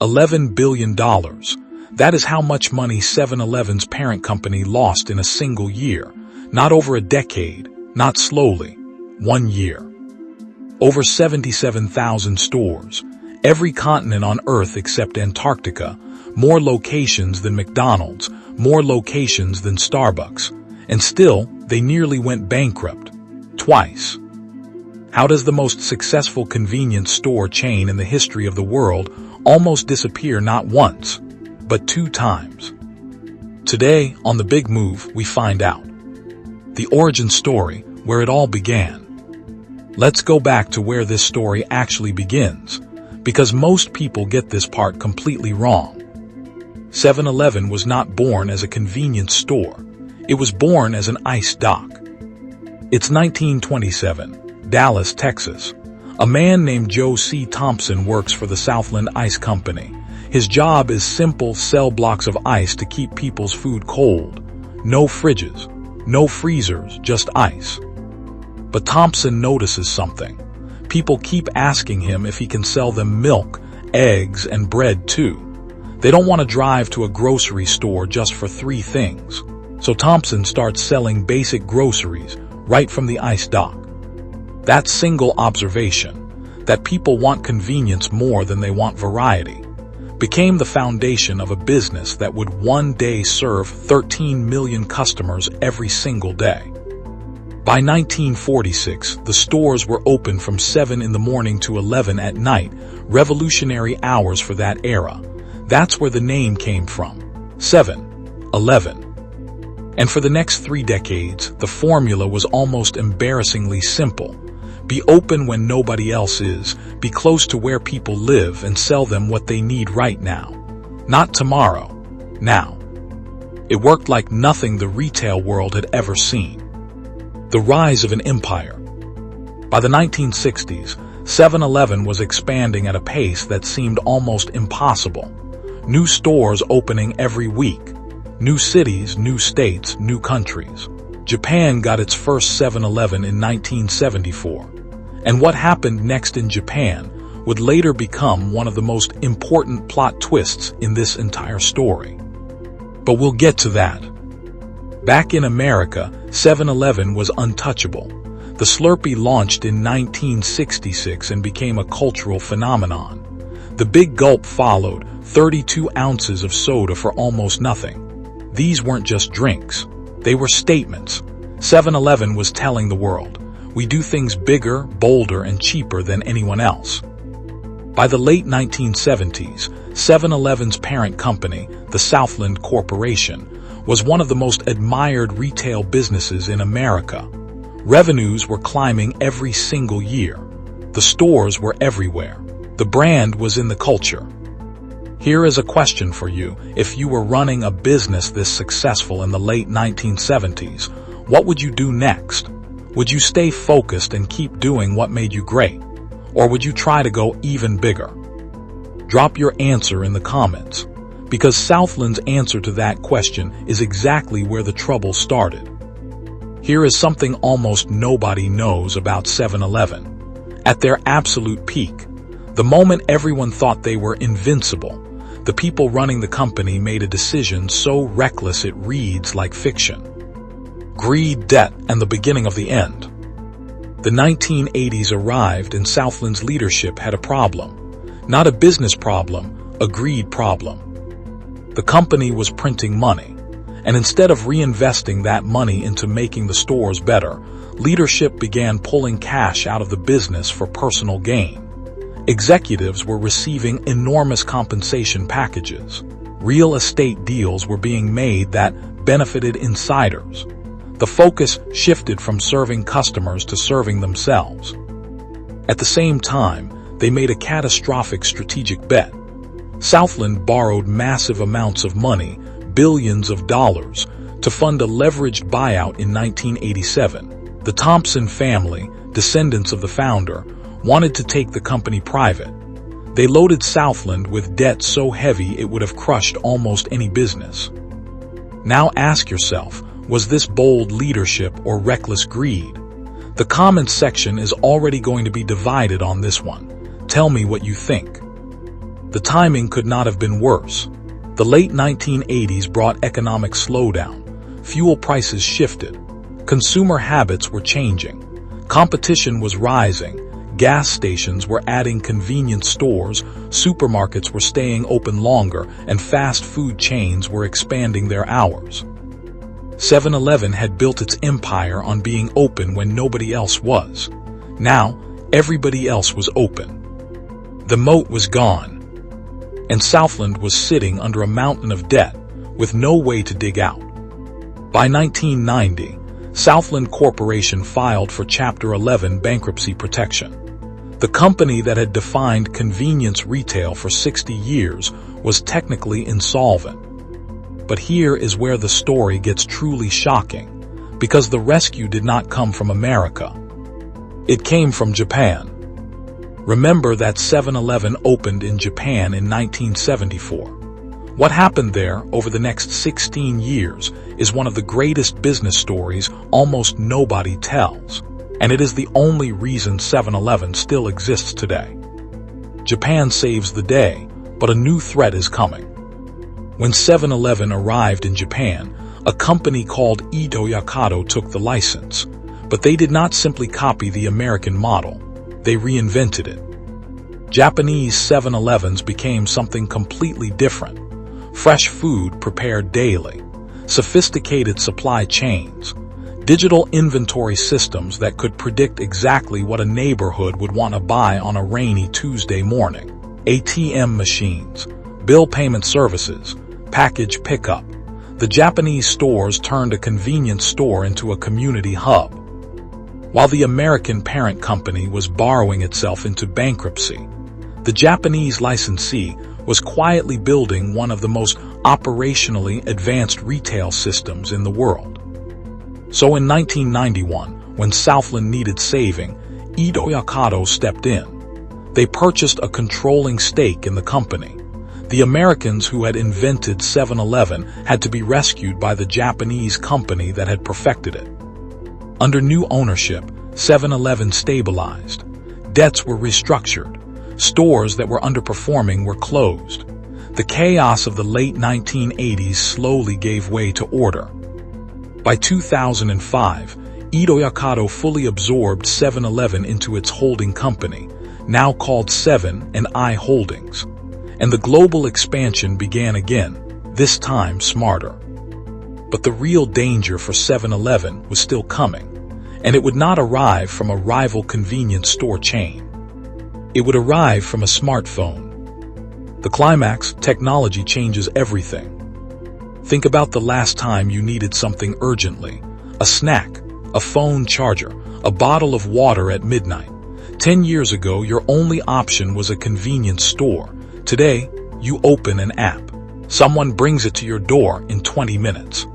$11 billion. That is how much money 7-Eleven's parent company lost in a single year. Not over a decade, not slowly, 1 year. Over 77,000 stores, every continent on Earth except Antarctica, more locations than McDonald's, more locations than Starbucks, and still, they nearly went bankrupt. Twice. How does the most successful convenience store chain in the history of the world almost disappear not once, but 2 times? Today, on The Big Move, we find out the origin story, where it all began. Let's go back to where this story actually begins, because most people get this part completely wrong. 7-Eleven was not born as a convenience store. It was born as an ice dock. It's 1927, Dallas, Texas. A man named Joe C. Thompson works for the Southland Ice Company. His job is simple: sell blocks of ice to keep people's food cold. No fridges, no freezers, just ice. But Thompson notices something. People keep asking him if he can sell them milk, eggs, and bread too. They don't want to drive to a grocery store just for 3 things. So Thompson starts selling basic groceries right from the ice dock. That single observation, that people want convenience more than they want variety, became the foundation of a business that would one day serve 13 million customers every single day. By 1946, the stores were open from 7 in the morning to 11 at night, revolutionary hours for that era. That's where the name came from, 7-Eleven. And for the next 3 decades, the formula was almost embarrassingly simple. Be open when nobody else is, be close to where people live, and sell them what they need right now. Not tomorrow, now. It worked like nothing the retail world had ever seen. The rise of an empire. By the 1960s, 7-Eleven was expanding at a pace that seemed almost impossible. New stores opening every week. New cities, new states, new countries. Japan got its first 7-Eleven in 1974. And what happened next in Japan would later become one of the most important plot twists in this entire story. But we'll get to that. Back in America, 7-Eleven was untouchable. The Slurpee launched in 1966 and became a cultural phenomenon. The Big Gulp followed, 32 ounces of soda for almost nothing. These weren't just drinks. They were statements. 7-Eleven was telling the world, we do things bigger, bolder, and cheaper than anyone else. By the late 1970s, 7-Eleven's parent company, the Southland Corporation, was one of the most admired retail businesses in America. Revenues were climbing every single year. The stores were everywhere. The brand was in the culture. Here is a question for you. If you were running a business this successful in the late 1970s, what would you do next? Would you stay focused and keep doing what made you great? Or would you try to go even bigger? Drop your answer in the comments, because Southland's answer to that question is exactly where the trouble started. Here is something almost nobody knows about 7-Eleven. At their absolute peak, the moment everyone thought they were invincible, the people running the company made a decision so reckless it reads like fiction. Greed, debt, and the beginning of the end. The 1980s arrived and Southland's leadership had a problem. Not a business problem, a greed problem. The company was printing money, and instead of reinvesting that money into making the stores better, leadership began pulling cash out of the business for personal gain. Executives were receiving enormous compensation packages. Real estate deals were being made that benefited insiders. The focus shifted from serving customers to serving themselves. At the same time, they made a catastrophic strategic bet. Southland borrowed massive amounts of money, billions of dollars, to fund a leveraged buyout in 1987. The Thompson family, descendants of the founder, wanted to take the company private. They loaded Southland with debt so heavy it would have crushed almost any business. Now ask yourself, was this bold leadership or reckless greed? The comments section is already going to be divided on this one. Tell me what you think. The timing could not have been worse. The late 1980s brought economic slowdown. Fuel prices shifted. Consumer habits were changing. Competition was rising. Gas stations were adding convenience stores, supermarkets were staying open longer, and fast food chains were expanding their hours. 7-Eleven had built its empire on being open when nobody else was. Now, everybody else was open. The moat was gone, and Southland was sitting under a mountain of debt with no way to dig out. By 1990, Southland Corporation filed for Chapter 11 bankruptcy protection. The company that had defined convenience retail for 60 years was technically insolvent. But here is where the story gets truly shocking, because the rescue did not come from America. It came from Japan. Remember that 7-Eleven opened in Japan in 1974. What happened there over the next 16 years is one of the greatest business stories almost nobody tells. And it is the only reason 7-Eleven still exists today. Japan saves the day, but a new threat is coming. When 7-Eleven arrived in Japan, a company called Ito-Yokado took the license. But they did not simply copy the American model, they reinvented it. Japanese 7-Elevens became something completely different. Fresh food prepared daily, sophisticated supply chains, digital inventory systems that could predict exactly what a neighborhood would want to buy on a rainy Tuesday morning, ATM machines, bill payment services, package pickup. The Japanese stores turned a convenience store into a community hub. While the American parent company was borrowing itself into bankruptcy, the Japanese licensee was quietly building one of the most operationally advanced retail systems in the world. So in 1991, when Southland needed saving, Ito-Yokado stepped in. They purchased a controlling stake in the company. The Americans who had invented 7-Eleven had to be rescued by the Japanese company that had perfected it. Under new ownership, 7-Eleven stabilized. Debts were restructured. Stores that were underperforming were closed. The chaos of the late 1980s slowly gave way to order. By 2005, Ito-Yokado fully absorbed 7-Eleven into its holding company, now called 7&I Holdings. And the global expansion began again, this time smarter. But the real danger for 7-Eleven was still coming, and it would not arrive from a rival convenience store chain. It would arrive from a smartphone. The climax: technology changes everything. Think about the last time you needed something urgently. A snack, a phone charger, a bottle of water at midnight. 10 years ago, your only option was a convenience store. Today, you open an app. Someone brings it to your door in 20 minutes.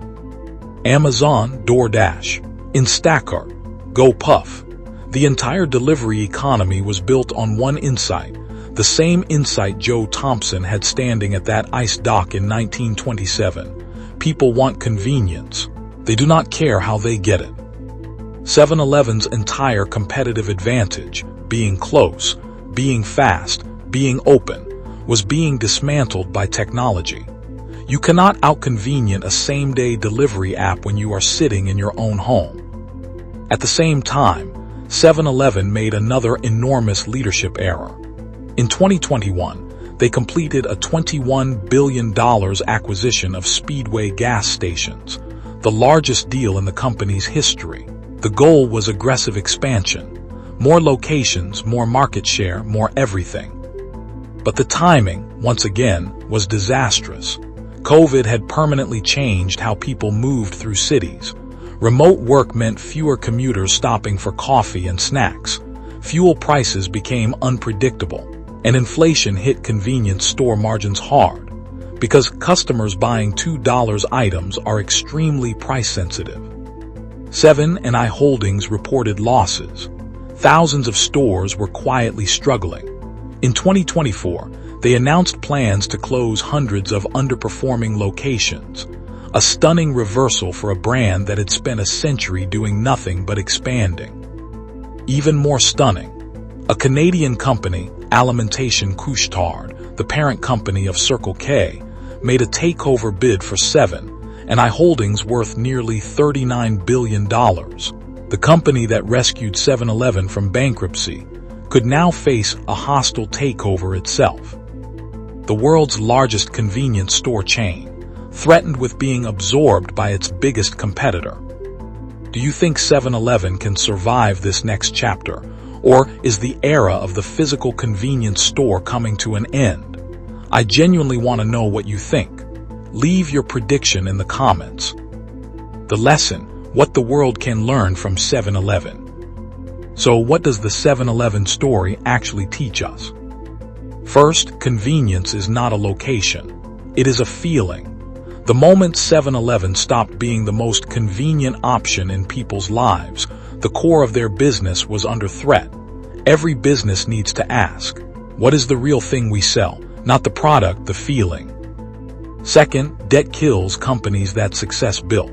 Amazon, DoorDash, Instacart, GoPuff. The entire delivery economy was built on one insight, the same insight Joe Thompson had standing at that ice dock in 1927. People want convenience. They do not care how they get it. 7-Eleven's entire competitive advantage, being close, being fast, being open, was being dismantled by technology. You cannot out-convenient a same-day delivery app when you are sitting in your own home. At the same time, 7-Eleven made another enormous leadership error. In 2021, they completed a $21 billion acquisition of Speedway gas stations, the largest deal in the company's history. The goal was aggressive expansion. More locations, more market share, more everything. But the timing, once again, was disastrous. COVID had permanently changed how people moved through cities. Remote work meant fewer commuters stopping for coffee and snacks. Fuel prices became unpredictable, and inflation hit convenience store margins hard, because customers buying $2 items are extremely price-sensitive. 7&I Holdings reported losses. Thousands of stores were quietly struggling. In 2024, they announced plans to close hundreds of underperforming locations, a stunning reversal for a brand that had spent a century doing nothing but expanding. Even more stunning, a Canadian company, Alimentation Couche-Tard, the parent company of Circle K, made a takeover bid for 7&I Holdings worth nearly $39 billion. The company that rescued 7-Eleven from bankruptcy could now face a hostile takeover itself. The world's largest convenience store chain threatened with being absorbed by its biggest competitor. Do you think 7-Eleven can survive this next chapter, or is the era of the physical convenience store coming to an end? I genuinely want to know what you think. Leave your prediction in the comments. The lesson: what the world can learn from 7-Eleven. So what does the 7-Eleven story actually teach us? First, convenience is not a location. It is a feeling. The moment 7-Eleven stopped being the most convenient option in people's lives, the core of their business was under threat. Every business needs to ask, what is the real thing we sell? Not the product, the feeling. Second, debt kills companies that success built.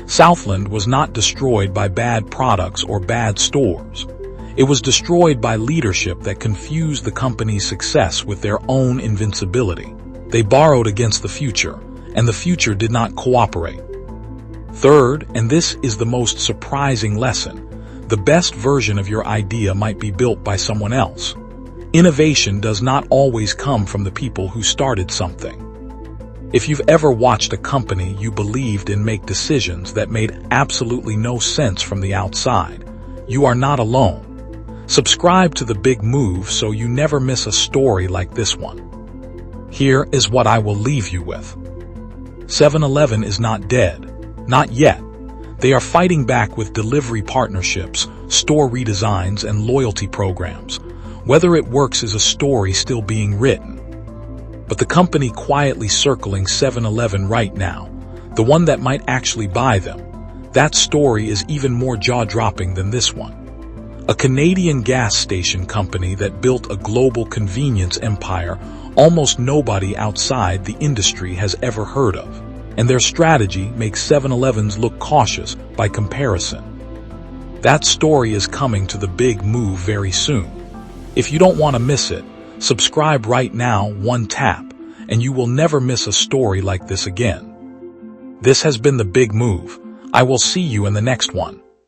Southland was not destroyed by bad products or bad stores. It was destroyed by leadership that confused the company's success with their own invincibility. They borrowed against the future, and the future did not cooperate. Third, and this is the most surprising lesson, the best version of your idea might be built by someone else. Innovation does not always come from the people who started something. If you've ever watched a company you believed in make decisions that made absolutely no sense from the outside, you are not alone. Subscribe to The Big Move so you never miss a story like this one. Here is what I will leave you with. 7-Eleven is not dead. Not yet. They are fighting back with delivery partnerships, store redesigns, and loyalty programs. Whether it works is a story still being written. But the company quietly circling 7-Eleven right now, the one that might actually buy them, that story is even more jaw-dropping than this one. A Canadian gas station company that built a global convenience empire almost nobody outside the industry has ever heard of, and their strategy makes 7-Elevens look cautious by comparison. That story is coming to The Big Move very soon. If you don't want to miss it, subscribe right now, one tap, and you will never miss a story like this again. This has been The Big Move. I will see you in the next one.